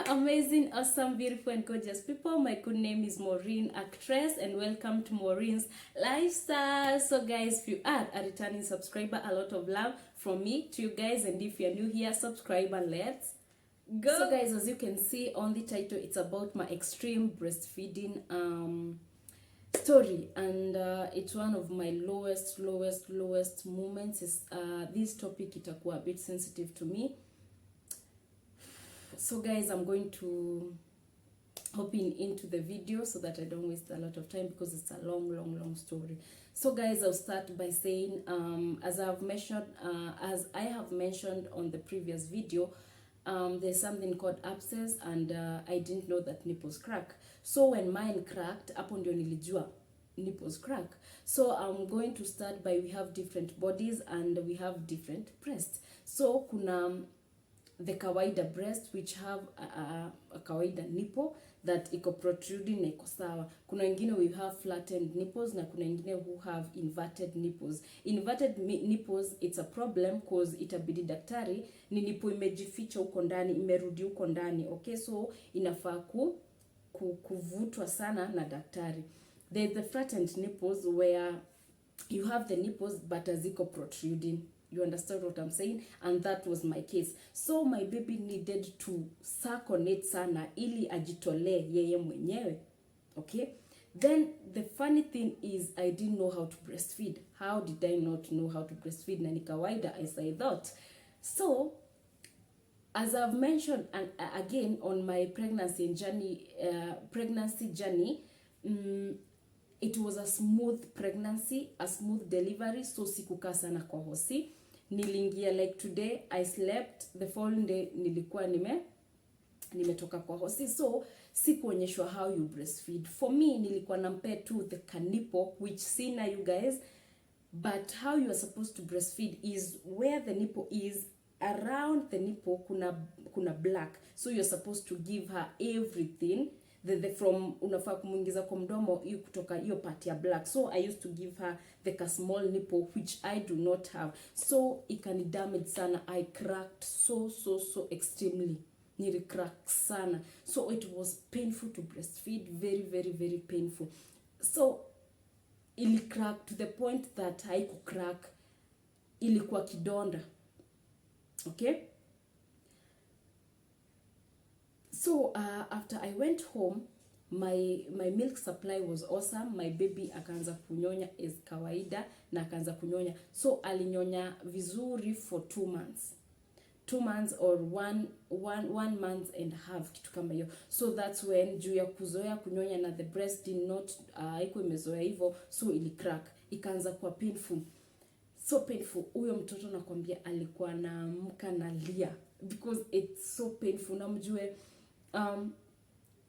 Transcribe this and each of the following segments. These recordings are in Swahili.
Amazing, awesome, beautiful, and gorgeous people. My good name is Maureen, actress, and welcome to Maureen's Lifestyle. So, guys, if you are a returning subscriber, a lot of love from me to you guys. And if you're new here, subscribe and let's go. So, guys, as you can see on the title, it's about my extreme breastfeeding story, and it's one of my lowest moments. This topic itakuwa a bit sensitive to me. So guys, I'm going to hop into the video so that I don't waste a lot of time because it's a long story. So guys, I'll start by saying, as I have mentioned on the previous video, there's something called abscess, and I didn't know that nipples crack. So when mine cracked, hapo ndio nilijua nipples crack. So I'm going to start by, we have different bodies and we have different breasts. So kuna the kawaida breast, which have a kawaida nipple that iko protruding na iko sawa. Kuna wengine we have flattened nipples na kuna wengine who have inverted nipples. Inverted nipples, it's a problem because itabidi daktari ni nipple imejificha huko ndani, imerudi huko ndani. Okay, so inafaa kuvutwa sana na daktari. There's the flattened nipples where you have the nipples but aziko protruding. You understand what I'm saying? And that was my case. So my baby needed to suck on it sana ili ajitole yeye mwenyewe. Okay? Then the funny thing is, I didn't know how to breastfeed. How did I not know how to breastfeed? Na ni kawaida as I thought. So, as I've mentioned and again on my pregnancy journey, it was a smooth pregnancy, a smooth delivery. So sikukaa sana kwa hosi. Nilingia like today, I slept, the following day nilikuwa nimetoka kwa hosi. So sikuonyeshwa how you breastfeed. For me, nilikuwa nampea tu the nipple, which sina you guys, but how you are supposed to breastfeed is where the nipple is, around the nipple kuna black. So you're supposed to give her everything. From unafaa kumuingiza kwa mdomo hiyo kutoka hiyo part ya black. So I used to give her the small nipple, which I do not have. So ikani damage sana. I cracked so extremely. Nili crack sana. So it was painful to breastfeed, very painful. So ili crack to the point that haiku crack, ilikuwa kidonda. Okay? So after I went home, my milk supply was awesome. My baby akaanza kunyonya as kawaida na akaanza kunyonya. So alinyonya vizuri for 2 months. 2 months or one month and a half, kitu kama hiyo. So that's when juu ya kuzoea kunyonya na the breast did not haiko imezoea hivyo, so ili crack, ikaanza kuwa painful. So painful. Huyo mtoto nakwambia alikuwa anaamka na lia because it's so painful. Na mjue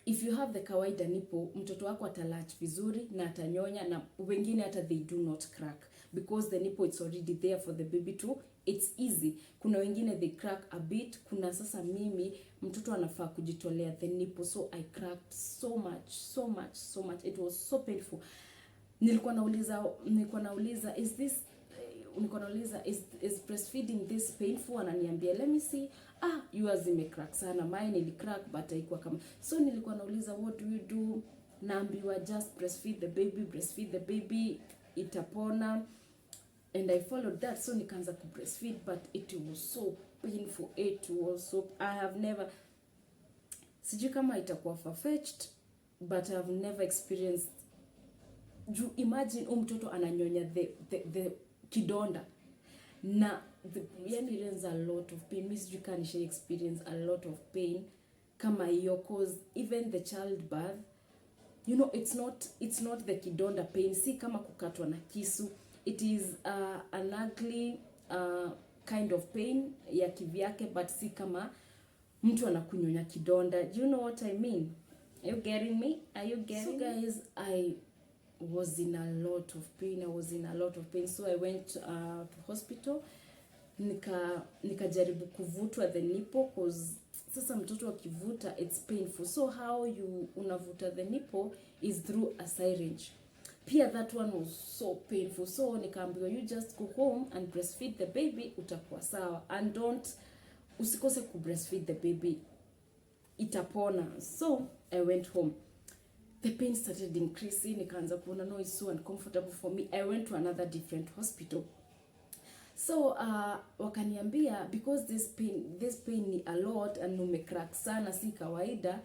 if you have the kawaida nipple, mtoto wako atalach vizuri na atanyonya, na wengine hata they do not crack because the nipple is already there for the baby to, it's easy. Kuna wengine they crack a bit. Kuna sasa mimi mtoto anafaa kujitolea the nipple, so I cracked so much. It was so painful. Nilikuwa nauliza is breastfeeding this painful? Ananiambia let me see. Yours imecrack sana, mine ili crack but haikuwa kama. So nilikuwa nauliza what do you do? Naambiwa just breastfeed the baby itapona, and I followed that. So nikaanza ku breastfeed, but it was so painful. I have never, sijui kama itakuwa far-fetched, but I have never experienced. You imagine mtoto ananyonya the kidonda na yani there's a lot of pain. Miss you can experience a lot of pain kama hiyo, cause even the childbirth, you know, it's not the kidonda pain, si kama kukatwa na kisu. It is an ugly kind of pain ya kivyake, but si kama mtu anakunyonya kidonda. Do you know what I mean? Are you getting me? So guys, I was in a lot of pain. So I went to hospital. Nikajaribu kuvutwa the nipple, cause sasa mtoto akivuta it's painful. So how you unavuta the nipple is through a syringe. Pia that one was so painful. So nikaambiwa you just go home and breastfeed the baby, utakuwa sawa, and usikose ku breastfeed the baby itapona. So I went home. The pain started increasing, nikaanza kuona no, it's so uncomfortable for me. I went to another different hospital. So wakaniambia because this pain ni a lot and umecrack sana, si kawaida,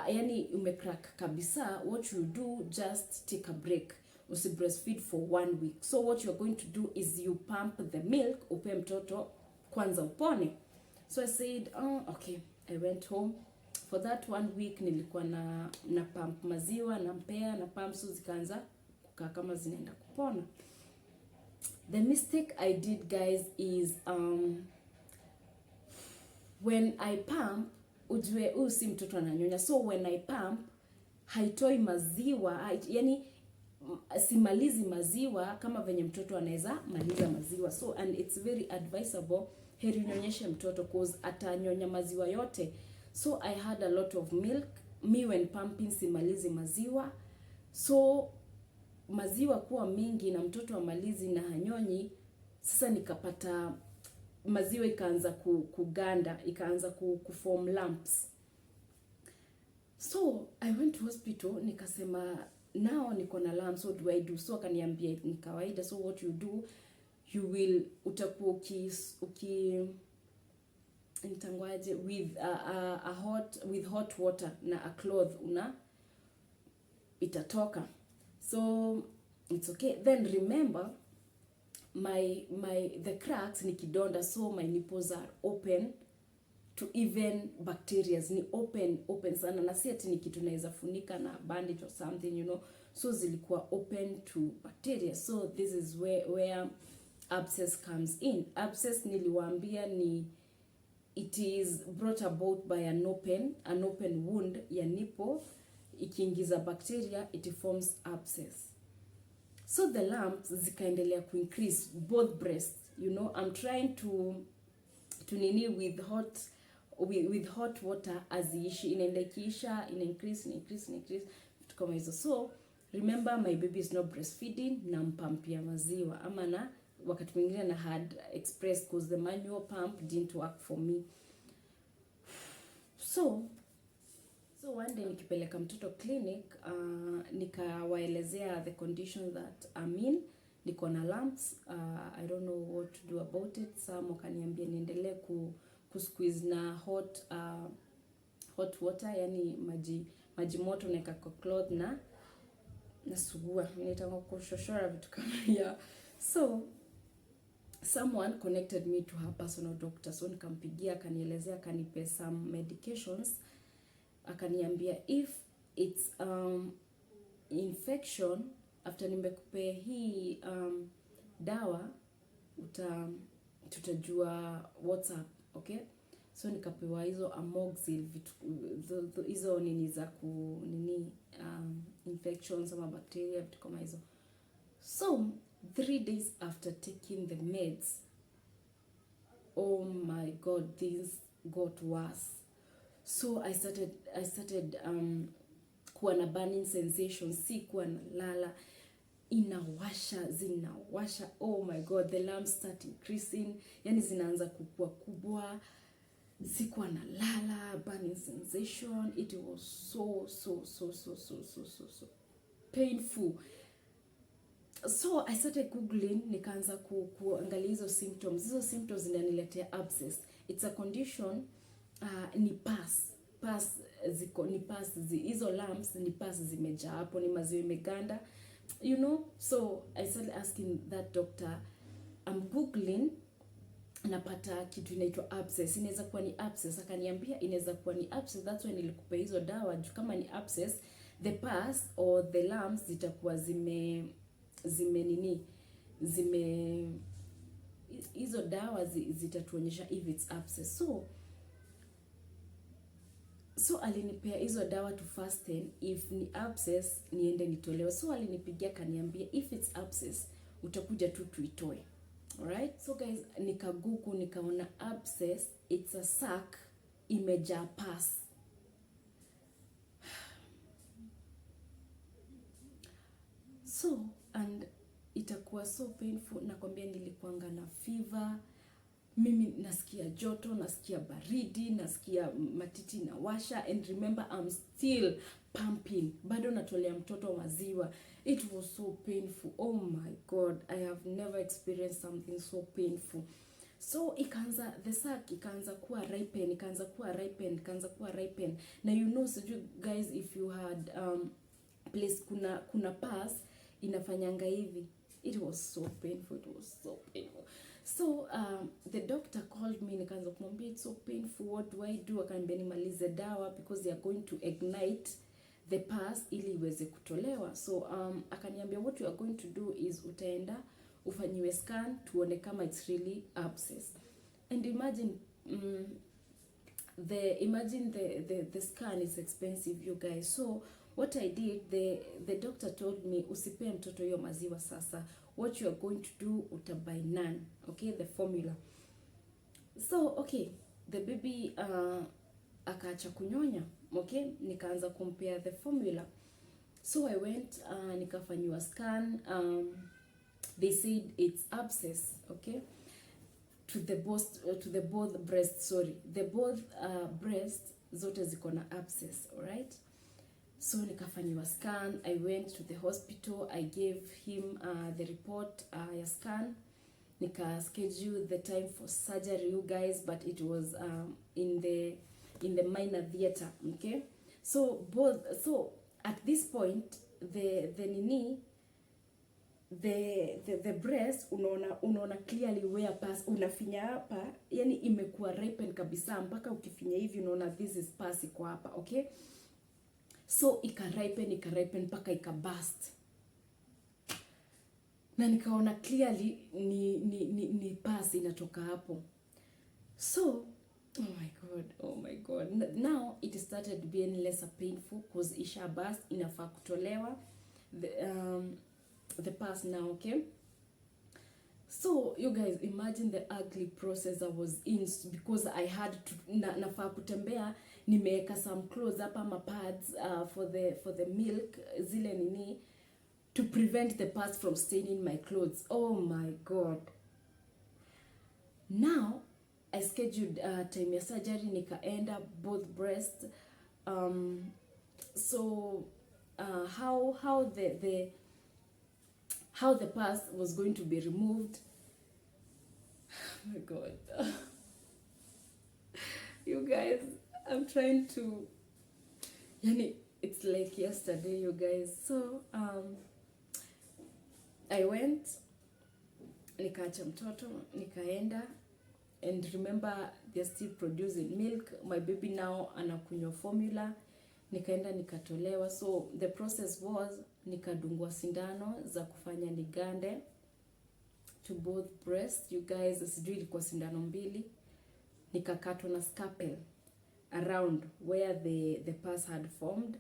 yani umecrack kabisa, what you do, just take a break. Usi breastfeed for 1 week. So what you're going to do is you pump the milk, upe mtoto kwanza upone. So I said, oh, okay. I went home. For that 1 week nilikuwa na pump maziwa, nampea na pump, so zikaanza kukaa kama zinaenda kupona. The mistake I did, guys, is when I pump, ujue si mtoto ananyonya. So when I pump, haitoi maziwa, yani simalizi maziwa kama venye mtoto anaweza maliza maziwa. So and it's very advisable heri unyonyeshe mtoto cause atanyonya maziwa yote. So I had a lot of milk. Me when pumping simalizi maziwa. So maziwa kuwa mingi na mtoto amalizi na hanyonyi, sasa nikapata maziwa ikaanza kuganda, ikaanza kuform lumps. So I went to hospital, nikasema now niko na lumps, what do I do? So akaniambia ni kawaida. So what you do, you will utakuwa intangwaje with hot water na a cloth itatoka. So it's okay. Then remember the cracks ni kidonda, so my nipples are open to even bacteria. Ni open sana, na si ati ni kitu naweza funika na bandage or something, you know. So zilikuwa open to bacteria. So this is where abscess comes in. Abscess niliwaambia it is brought about by an open wound ya nipple. Ikiingiza bacteria, it forms abscess. So the lumps zikaendelea increase both breasts, you know. I'm trying to nini with hot water aziishi, inaenda ikiisha, ina increase kama hizo. So remember my baby is not breastfeeding, na mpampia maziwa ama na wakati mwingine na had express cause the manual pump didn't work for me. So one day nikipeleka mtoto clinic, nikawaelezea the condition that I'm in, niko na lumps, I don't know what to do about it. Some wakaniambia niendelee squeeze na hot water, yani maji moto naeka kwa cloth na sugua, nitaka kushoshora vitu kama ya. So someone connected me to her personal doctor, so nikampigia, akanielezea, akanipe some medications. Akaniambia if it's infection, after nimekupe hii dawa tutajua what's up, okay? So nikapewa hizo amoxil, hizo nini za infections ama bacteria, vitu kama hizo. So 3 days after taking the meds, oh my god, things got worse. So I started kuwa na burning sensation, si kuwa na lala, zinawasha. Oh my god, the lumps start increasing, yani zinaanza kukua kubwa, si kuwa na lala, burning sensation. It was so painful. So I started googling, nikaanza kuangalia hizo symptoms. Hizo symptoms zinaniletea abscess. It's a condition, ni pus ziko, ni pus hizo lumps, ni pus zimejaa hapo, ni maziwa imeganda, you know. So I started asking that doctor, I'm googling, napata kitu inaitwa abscess. Inaweza kuwa ni abscess. Akaniambia inaweza kuwa ni abscess, that's why nilikupa hizo dawa, kama ni abscess, the pus or the lumps zitakuwa hizo dawa zitatuonyesha if it's abscess. So alinipea hizo dawa to fasten, if ni abscess niende nitolewe. So alinipigia, kaniambia if it's abscess utakuja tu tuitoe. Alright? So guys, nikagugu, nikaona abscess, it's a sac imejaa pus. So and itakuwa so painful. Nakwambia nilikuanga na fever, mimi nasikia joto, nasikia baridi, nasikia matiti na washa, and remember I'm still pumping, bado natolea mtoto maziwa. It was so painful. Oh my god, I have never experienced something so painful. So ikaanza, the sac ikaanza kuwa ripen. Na you know, so you guys, if you had place kuna pass inafanyanga hivi. It was so painful. So the doctor called me, nikaanza kumwambia it's so painful, what do I do? Akaniambia nimalize dawa because they are going to ignite the pus ili iweze kutolewa. So akaniambia what you are going to do is utaenda ufanyiwe scan tuone kama it's really abscess. And imagine the scan is expensive, you guys. So what I did, the doctor told me usipee mtoto hiyo maziwa sasa. What you are going to do, utabuy none, okay, the formula. So okay, the baby akaacha kunyonya, okay, nikaanza compare the formula. So I went nikafanyiwa scan. They said it's abscess, okay, to the both breasts, sorry, the both breasts zote ziko na abscess, all right. So nikafanyiwa scan. I went to the hospital, I gave him the report ya scan, nika schedule the time for surgery, you guys, but it was in the minor theater, okay. So at this point the breast unaona clearly where pus, unafinya hapa, yani imekuwa ripen kabisa, mpaka ukifinya hivi unaona this is pus iko hapa, okay. So ikaripen mpaka ikabust, na nikaona clearly ni pus inatoka hapo. So oh my god, now it started being less painful because isha bust, inafaa kutolewa the pus now, okay. So you guys imagine the ugly process I was in, because I had to nafaa kutembea, nimeweka some clothes hapa, ma pads for the milk, zile nini, to prevent the pus from staining my clothes. Oh my god. Now I scheduled time ya surgery, nikaenda both breasts. So how the pus was going to be removed. Oh my god. You guys, I'm trying to, yani, it's like yesterday, you guys. So I went, nikaacha mtoto, nikaenda, and remember they're still producing milk. My baby now anakunywa formula. Nikaenda nikatolewa. So the process was nikadungwa sindano za kufanya nigande to both breasts, you guys. Sijui ilikuwa sindano mbili. Nikakatwa na scalpel around where the pus had formed.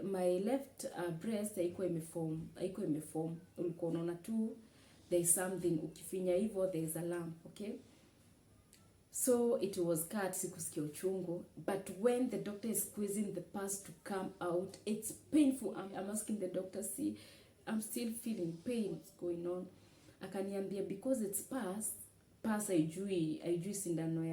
My left breast haikuwa imeform. Ulikuwa unaona tu there is something, ukifinya hivyo there is a lump, okay. So it was cut, sikusikia uchungu, but when the doctor is squeezing the pus to come out, it's painful. I'm asking the doctor, see, I'm still feeling pain, what's going on? Akaniambia because it's pus haijui sindano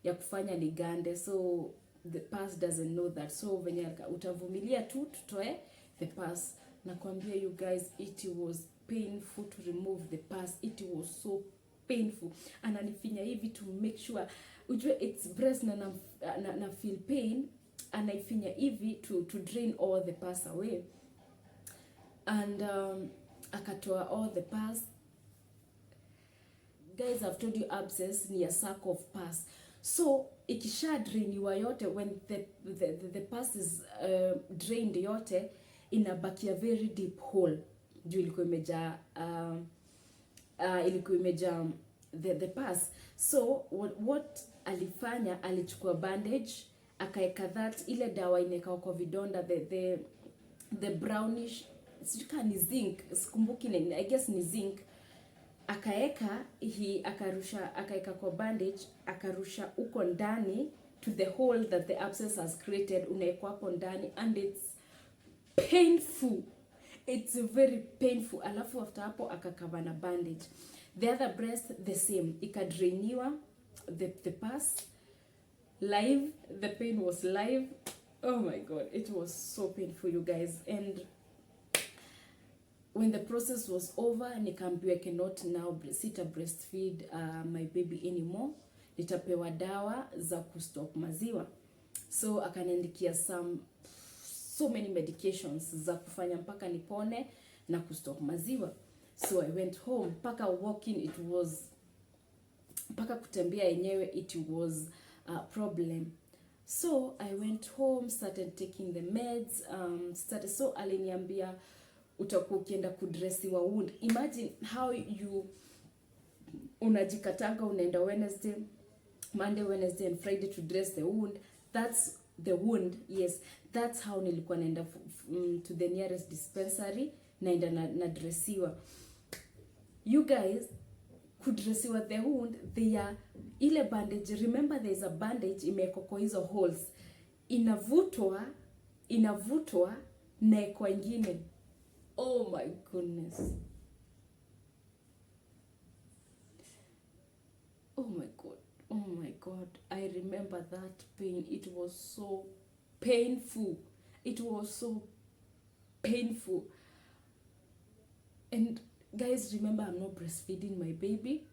ya kufanya ligande, so the pus doesn't know that. So venye utavumilia tu tutoe the pus. Nakwambia you guys, it was painful to remove the pus. It was so painful. Ananifinya hivi to make sure, ujue it's breast na feel pain, anaifinya hivi to drain all the pus away. And akatoa all the pus. Guys, I've told you abscess ni a sac of pus. So ikisha drainiwa yote, when the pus is drained yote, inabaki a very deep hole. Juu ilikuwa imejaa the pus. So what alifanya, alichukua bandage, akaeka that, ile dawa ineka kwa vidonda, the brownish, sijui ni zinc, sikumbuki, I guess ni zinc. Akaeka akaeka kwa bandage, akarusha uko ndani to the hole that the abscess has created, unaekwa hapo ndani, and it's painful. It's very painful. Alafu after hapo akakava na bandage. The other breast the same, ikadrainiwa the pus live. The pain was live. Oh my god, it was so painful, you guys. And when the process was over, nikaambiwa I cannot now sita breastfeed my baby anymore. Nitapewa dawa za kustop maziwa. So akaniandikia so many medications za kufanya mpaka nipone na kustop maziwa. So I went home. Paka walking it was, paka kutembea yenyewe it was a problem. So I went home, started taking the meds, so aliniambia utakuwa ukienda kudressiwa wound. Imagine how you unajikatanga unaenda Wednesday, Monday, Wednesday and Friday to dress the wound. That's the wound. Yes, that's how nilikuwa naenda to the nearest dispensary naenda na dressiwa. You guys, kudressiwa the wound, they are ile bandage. Remember there is a bandage imewekwa kwa hizo holes. Inavutwa na kwa ingine. Oh my goodness. Oh my god. Oh my god. I remember that pain. It was so painful. It was so painful. And guys, remember I'm not breastfeeding my baby.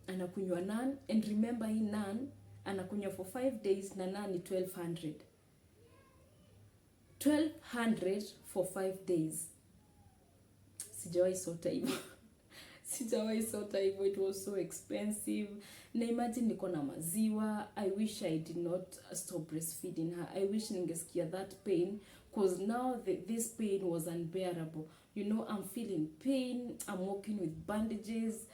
Anakunywa nan. And remember hii nan anakunywa for 5 days na nan ni 1200. 1200 for 5 days. Sijawahi sota hivyo. It was so expensive. Na imagine niko na maziwa. I wish I did not stop breastfeeding her. I wish ningesikia that pain, because now this pain was unbearable. You know, I'm feeling pain. I'm walking with bandages.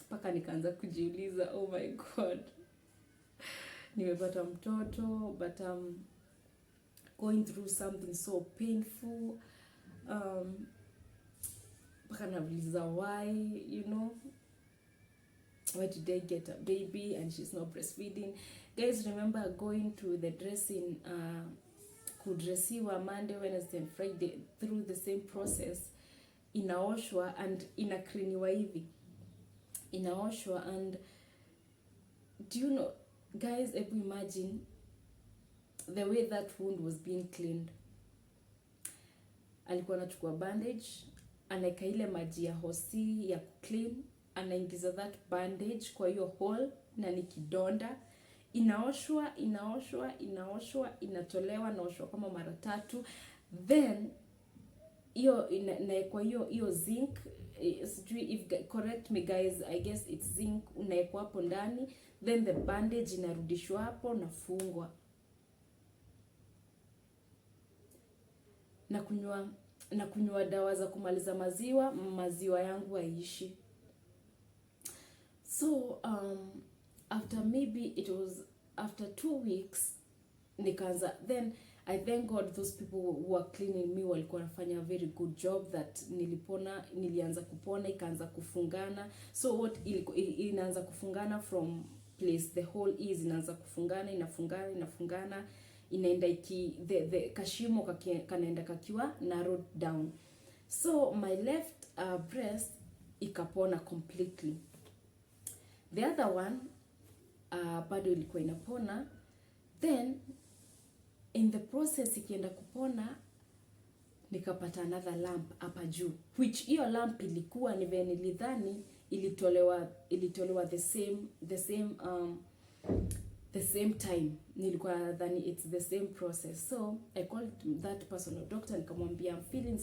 Paka nikaanza kujiuliza, oh my god, nimepata mtoto, but I'm going through something so painful. Paka nauliza why, you know, why did I get a baby and she's not breastfeeding? Guys, remember going to the dressing, kudressiwa Monday, Wednesday and Friday through the same process. Inaoshwa and inakriniwa hivi. Inaoshwa. And do you know, guys, if you imagine the way that wound was being cleaned. Alikuwa anachukua bandage, anaeka ile maji ya hosi ya clean, anaingiza that bandage kwa hiyo hole na ni kidonda. Inaoshwa, inatolewa, naoshwa kama mara 3. Then hiyo inaekwa hiyo zinc, if correct me guys, I guess it's zinc, unaekwa hapo ndani, then the bandage inarudishwa hapo na fungwa. Na kunywa dawa za kumaliza maziwa yangu haishi. So after maybe it was after 2 weeks nikaanza, then I thank God those people who were cleaning me walikuwa wanafanya a very good job, that nilianza kupona, ikaanza kufungana. So what inaanza kufungana from place the hole is, inaanza kufungana, inafungana, inaenda the kashimo kanaenda kakiwa narrowed down. So my left breast ikapona completely. The other one bado ilikuwa inapona. Then in the process ikienda kupona nikapata another lump hapa juu, which hiyo lump ilikuwa ni vile nilidhani ilitolewa the same time. Nilikuwa nadhani it's the same process. So I called that personal doctor, nikamwambia I'm feeling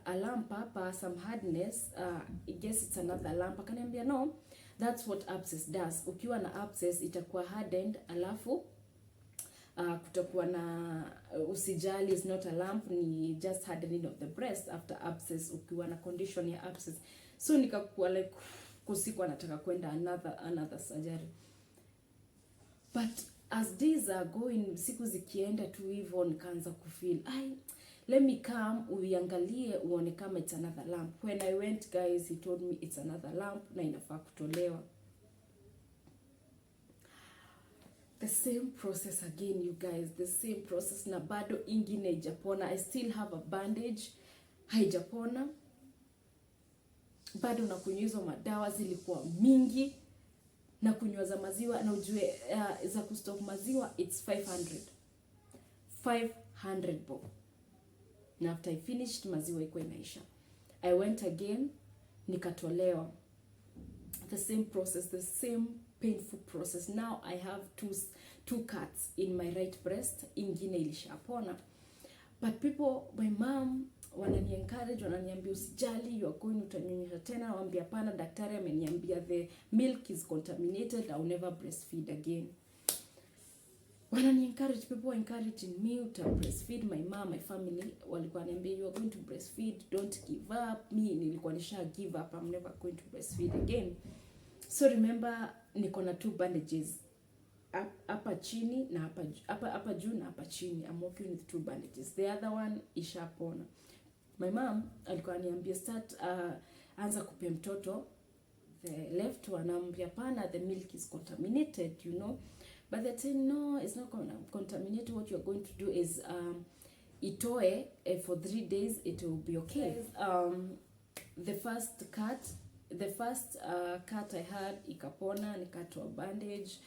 a lump hapa, some hardness, I guess it's another lump. Akaniambia no, that's what abscess does. Ukiwa na abscess itakuwa hardened, alafu kutakuwa na usijali, is not a lump, ni just hardening of the breast after abscess, ukiwa na condition ya abscess. So nikakuwa like kusikuwa nataka kwenda another surgery. But as days are going, siku zikienda tu hivyo nikaanza kufeel, let me come uiangalie uone kama it's another lump. When I went, guys, he told me it's another lump na inafaa kutolewa. the same process again, you guys, the same process, na bado ingine haijapona. I still have a bandage, haijapona. Bado na kunywa hizo madawa zilikuwa mingi, na kunywa za maziwa, na ujue za kustop maziwa it's 500 bob. Na after I finished, maziwa iko inaisha. I went again, nikatolewa. The same process, the same painful process. Now I have two cuts in my right breast, ingine ilishapona. But people, my mom wanani encourage, wananiambia usijali, you are going, utanyonyesha tena. Waambia pana, daktari ameniambia the milk is contaminated, I will never breastfeed again. Wanani encourage, people were encouraging me to breastfeed. My mom, my family walikuwa wananiambia you are going to breastfeed, don't give up. Me nilikuwa nisha give up, I'm never going to breastfeed again. So remember, niko na 2 bandages, hapa chini na hapa juu na hapa chini. I'm working with 2 bandages. The other one ishapona. My mom alikuwa ananiambia start anza kupea mtoto the left one. Anambia pana, the milk is contaminated, you know. But they say no, it's not contaminated. What you're going to do is itoe for 3 days, it will be okay. The first cut I had ikapona, nikatoa bandage.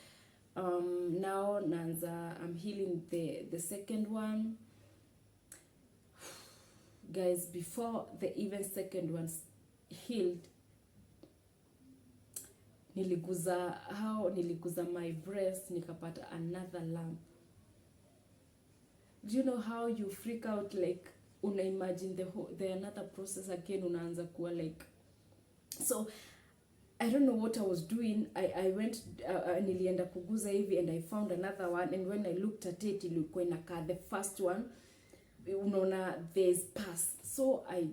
Now nanza I'm healing the second one. Guys, before the even second one healed, niliguza my breast, nikapata another lump. Do you know how you freak out, like una imagine the another process again, unaanza kuwa like. So I don't know what I was doing. I went nilienda kuguza hivi and I found another one, and when I looked at it, ilikuwa inakaa the first one, unaona there's pus. So I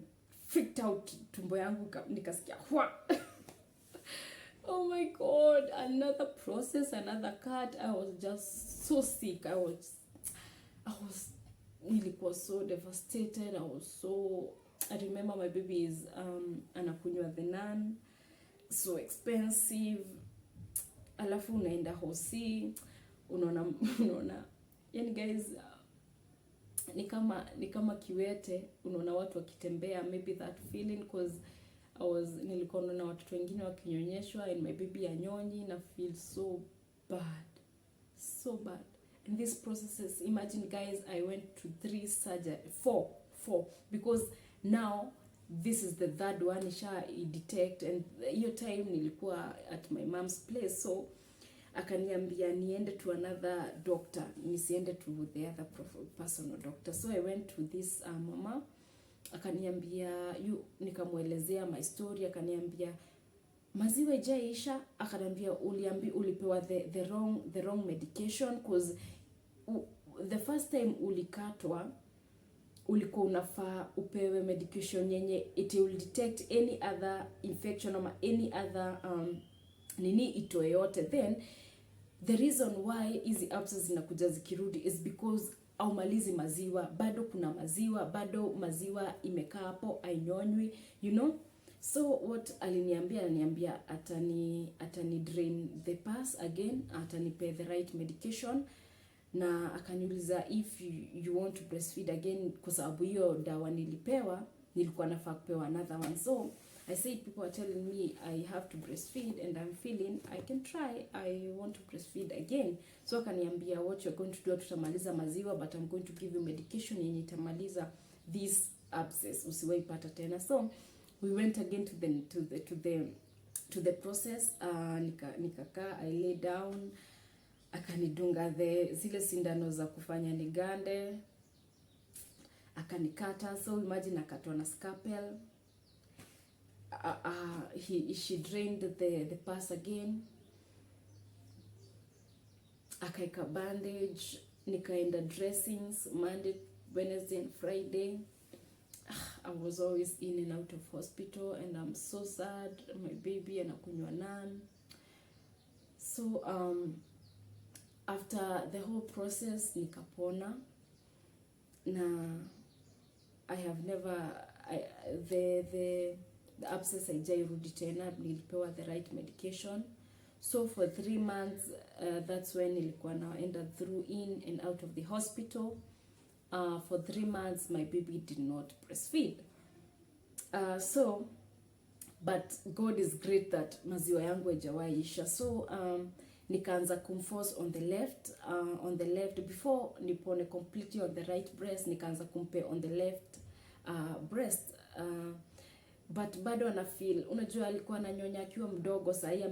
freaked out, tumbo yangu nikasikia hwa. Oh my god, another process, another cut. I was just so sick. Nilikuwa so devastated. I remember my baby is anakunywa the nan, so expensive. Alafu unaenda hosi, unaona yani guys, ni kama kiwete, unaona watu wakitembea, maybe that feeling, cause nilikuwa naona watoto wengine wakinyonyeshwa and my baby anyonyi, na feel so bad. And these processes, imagine guys, I went to 4 because now this is the third one isha detect, and hiyo time nilikuwa at my mom's place, so akaniambia niende to another doctor, nisiende to the other personal doctor. So I went to this mama, akaniambia nikamuelezea my story, akaniambia maziwa ijaisha, akaniambia ulipewa the wrong medication, cause the first time ulikatwa ulikuwa unafaa upewe medication yenye it will detect any other infection ama any other itoe yote. Then the reason why hizi abscess zinakuja zikirudi is because au malizi maziwa, bado kuna maziwa, bado maziwa imekaa hapo ainyonywi, you know. So what aliniambia atani drain the pus again, atanipe the right medication, na akaniuliza if you want to breastfeed again, kwa sababu hiyo dawa nilipewa nilikuwa nafaa kupewa another one. So I said, people are telling me I have to breastfeed and I'm feeling I can try, I want to breastfeed again. So akaniambia what you're going to do, tutamaliza maziwa but I'm going to give you medication yenye itamaliza this abscess, usiwaipata tena. So we went again to the process. Nikakaa, I lay down, akanidunga zile sindano za kufanya nigande, akanikata. So imagine akatwa na scalpel. She drained the pus again, akaika bandage, nikaenda dressings Monday, Wednesday and Friday. I was always in and out of hospital and I'm so sad. My baby anakunywa nan. So after the whole process nikapona, na I have never the abscess haijairudi tena, nilipewa the right medication. So for 3 months that's when nilikuwa naenda through in and out of the hospital. For 3 months my baby did not breastfeed. So but God is great that maziwa yangu haijawaisha. So nikaanza kumforce on the left before nipone completely on the right breast, nikaanza kumpe on the left breast. But bado ana feel, unajua alikuwa ananyonya akiwa mdogo, sasa hii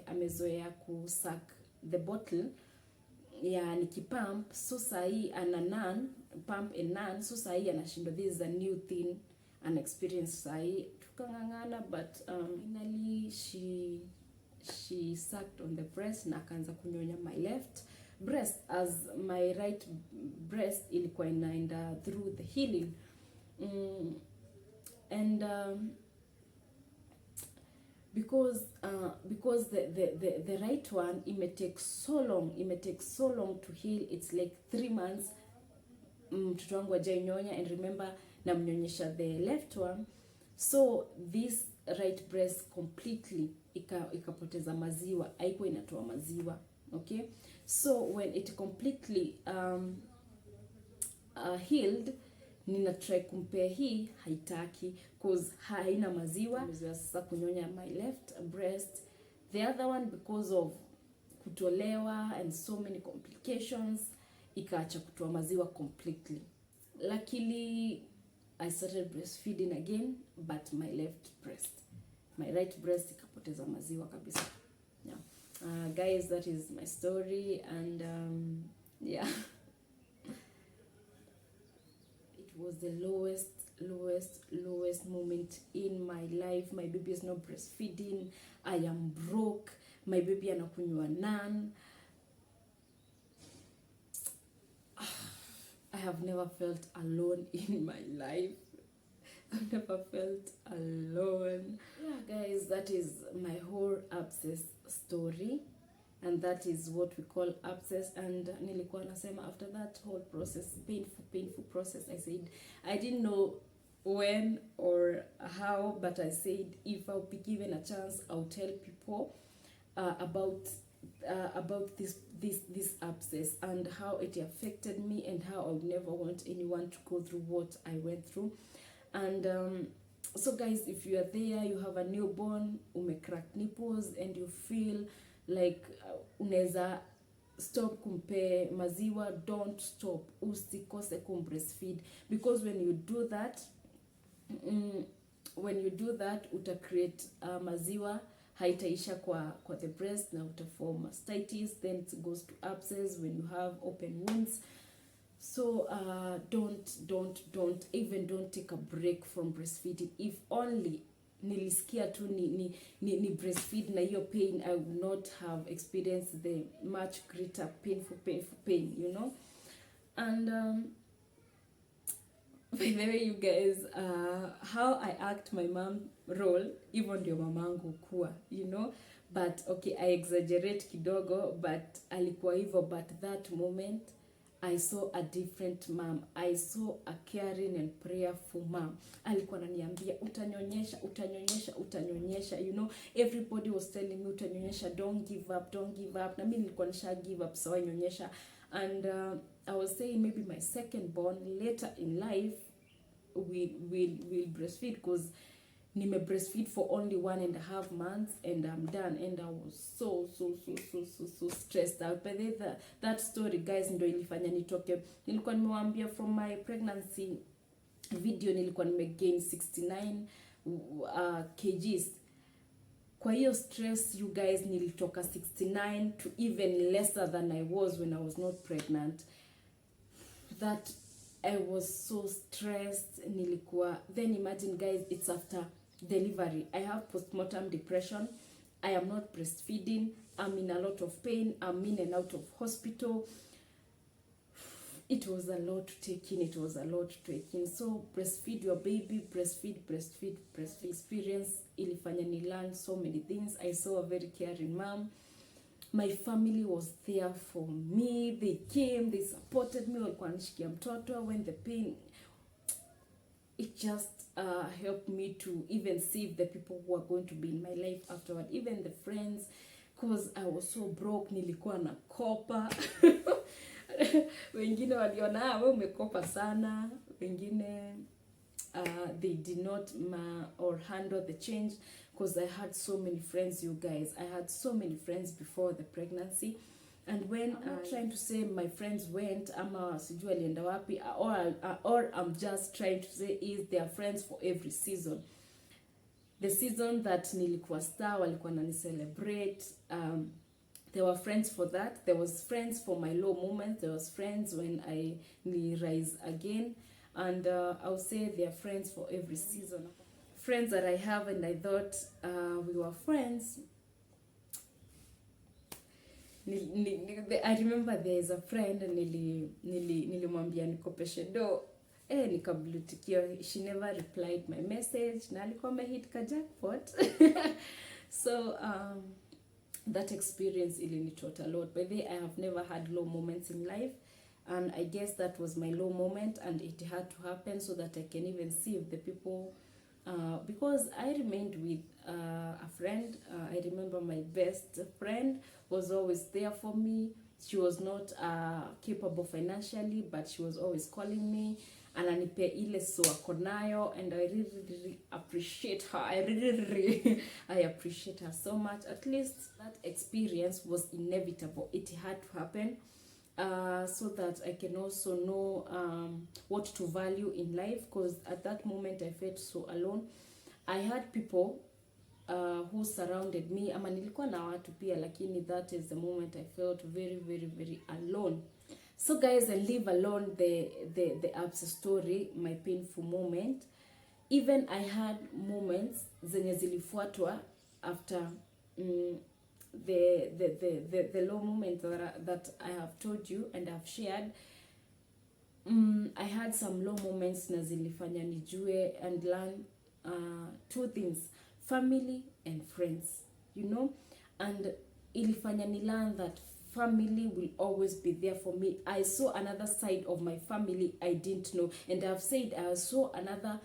amezoea kusuck the bottle ya nikipump. So sasa hii ana nan pump and nan, so sasa hii anashindwa. This is a new thing, an experience. Sasa hii tukangangana, but finally she sucked on the breast na akaanza kunyonya my left breast, as my right breast ilikuwa inaenda through the healing. And because the right one, it may take so long to heal. It's like 3 months mtoto wangu hajainyonya, and remember namnyonyesha the left one. So this right breast completely ikapoteza maziwa, haikuwa inatoa maziwa. Okay, so when it completely healed, nina try compare hii, haitaki cause haina maziwa. Sasa kunyonya my left breast, the other one because of kutolewa and so many complications ikaacha kutoa maziwa completely. Luckily I started breastfeeding again, but my right breast ikapoteza maziwa kabisa. Yeah. Guys, that is my story, and yeah. It was the lowest moment in my life. My baby is not breastfeeding. I am broke. My baby anakunywa nan. I have never felt alone in my life. I've never felt alone. Yeah, guys, that is my whole abscess story, and that is what we call abscess. And nilikuwa nasema after that whole process, painful process, I said I didn't know when or how, but I said if I'll be given a chance, I'll tell people about this abscess and how it affected me, and how I would never want anyone to go through what I went through. And so guys, if you are there, you have a newborn, cracked nipples, and you feel like unaweza stop kumpe maziwa, don't stop. Usikose breastfeed, because when you do that uta create maziwa haitaisha kwa the breast, na utaform mastitis, then it goes to abscess when you have open wounds. So don't take a break from breastfeeding. If only nilisikia tu ni breastfeed na hiyo pain, I would not have experienced the much greater painful pain, you know. And by the way, you guys, how I act my mom role, even ndio mamangu kuwa, you know. But okay, I exaggerate kidogo, but alikuwa hivyo. But that moment I saw a different mom. I saw a caring and prayerful mom. Alikuwa ananiambia utanyonyesha, you know. Everybody was telling me utanyonyesha, don't give up. Na mimi nilikuwa nisha give up, so I nyonyesha. And I was saying maybe my second born later in life will breastfeed, because nime breastfeed for only 1.5 months and I'm done. And I was so stressed out. But that story, guys, ndo ilifanya nitoke. Nilikuwa nimewaambia from my pregnancy video nilikuwa nimegain 69 kgs. Kwa hiyo stress, you guys, nilitoka 69 to even lesser than I was when I was not pregnant. That I was so stressed. Then imagine, guys, it's after delivery. I have postmortem depression. I am not breastfeeding. I'm in a lot of pain. I'm in and out of hospital. It was a lot to take in. So breastfeed your baby, breastfeed experience ilifanya ni learn so many things. I saw a very caring mom. My family was there for me. They came, they supported me. Walikuwa nishikia mtoto when the pain, it just helped me to even save the people who are going to be in my life afterward, even the friends, because I was so broke, nilikuwa na kopa. Wengine waliona wewe umekopa sana, wengine they did not or handle the change, because I had so many friends, you guys. I had so many friends before the pregnancy, and when I'm not trying to say my friends went ama sijui alienda wapi, or I'm just trying to say is they are friends for every season. The season that nilikuwa star walikuwa nani celebrate, there were friends for that. There was friends for my low moments. There was friends when I rise again. And I'll say they are friends for every season. Friends that I have and I thought we were friends. I remember there is a friend nilimwambia nikopeshe do. Nikablutikia. She never replied my message. Na alikuwa amehit ka jackpot. So that experience ilinitaught a lot. By the way, I have never had low moments in life, and I guess that was my low moment, and it had to happen so that I can even save the people, because I remained with a friend. I remember my best friend was always there for me. She was not capable financially, but she was always calling me, ananipe ile so ako nayo, and I really appreciate her. I appreciate her so much. At least that experience was inevitable. It had to happen, so that I can also know what to value in life, because at that moment I felt so alone. I had people who surrounded me, ama nilikuwa na watu pia, lakini that is the moment I felt very, very, very alone. So guys, I leave alone the abscess story, my painful moment. Even I had moments zenye zilifuatwa after the low moment that I have told you and I've shared. I had some low moments na zilifanya nijue and learn two things: family and friends, you know. And ilifanya ni learn that family will always be there for me. I saw another side of my family I didn't know, and I've said I saw another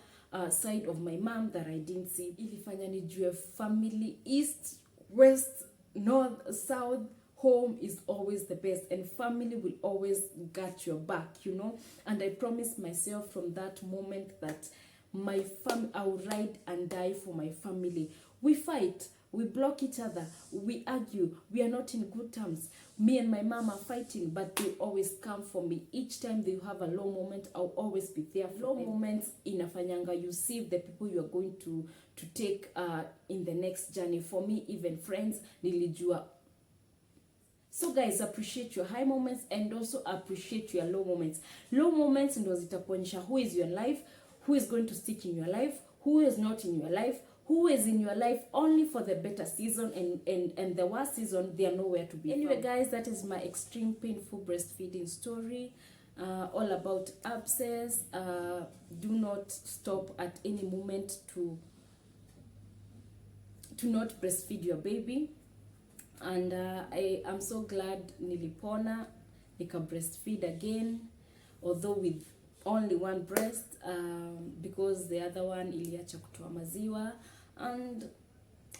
side of my mom that I didn't see. Ilifanya nijue family, east, west, north, south, home is always the best, and family will always got your back, you know. And I promised myself from that moment that my I will ride and die for my family. We fight, we block each other, we argue, we are not in good terms. Me and my mom are fighting, but they always come for me. Each time they have a low moment, I'll always be there. Low moments inafanyanga you save the people you are going to take in the next journey. For me, even friends, nilijua. So guys, appreciate your high moments and also appreciate your low moments. Low moments ndo zitakuonyesha who is your life, who is going to stick in your life, who is not in your life, who is in your life only for the better season, and the worst season, they are nowhere to be found. Anyway guys, that is my extreme painful breastfeeding story, all about abscess. Do not stop at any moment to not breastfeed your baby. And I am so glad nilipona, nika breastfeed again, although with only one breast, because the other one iliacha kutoa maziwa. And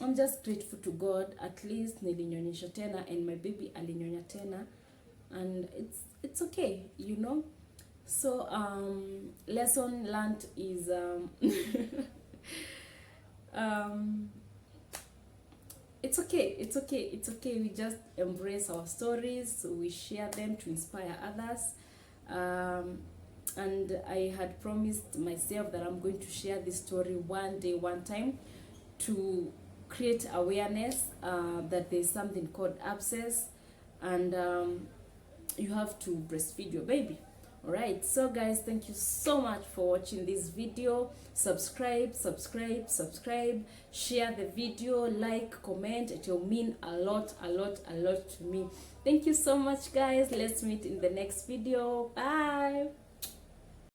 I'm just grateful to God, at least nilinyonyesha tena and my baby alinyonya tena, and it's okay, you know. So lesson learned is it's okay. We just embrace our stories, so we share them to inspire others. And I had promised myself that I'm going to share this story one day, one time, to create awareness that there's something called abscess, and you have to breastfeed your baby. Alright, so guys, thank you so much for watching this video. Subscribe, share the video, like, comment. It will mean a lot to me. Thank you so much guys. Let's meet in the next video. Bye.